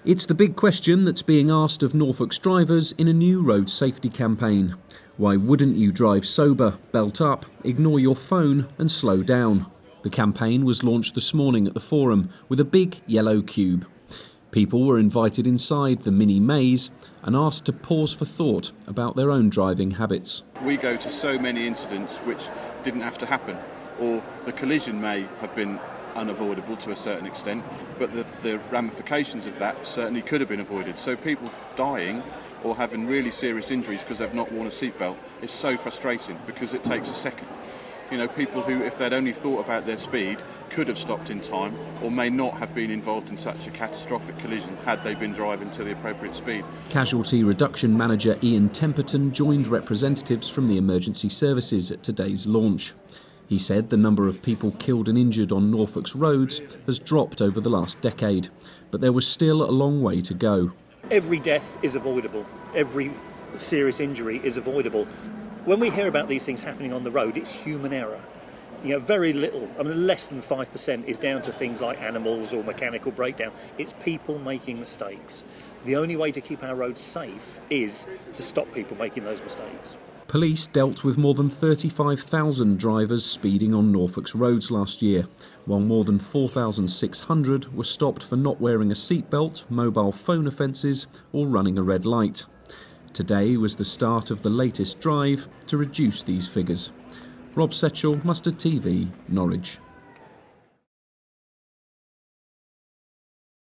It's the big question that's being asked of Norfolk's drivers in a new road safety campaign. Why wouldn't you drive sober, belt up, ignore your phone and slow down? The campaign was launched this morning at the Forum with a big yellow cube. People were invited inside the mini maze and asked to pause for thought about their own driving habits. We go to so many incidents which didn't have to happen, or the collision may have been unavoidable to a certain extent, but the ramifications of that certainly could have been avoided. So people dying or having really serious injuries because they've not worn a seatbelt is so frustrating because it takes a second. You know, people who, if they'd only thought about their speed, could have stopped in time or may not have been involved in such a catastrophic collision had they been driving to the appropriate speed. Casualty Reduction Manager Ian Temperton joined representatives from the emergency services at today's launch. He said the number of people killed and injured on Norfolk's roads has dropped over the last decade, but there was still a long way to go. Every death is avoidable. Every serious injury is avoidable. When we hear about these things happening on the road, it's human error. You know, very little, less than 5% is down to things like animals or mechanical breakdown. It's people making mistakes. The only way to keep our roads safe is to stop people making those mistakes. Police dealt with more than 35,000 drivers speeding on Norfolk's roads last year, while more than 4,600 were stopped for not wearing a seatbelt, mobile phone offences or running a red light. Today was the start of the latest drive to reduce these figures. Rob Setchell, Mustard TV, Norwich.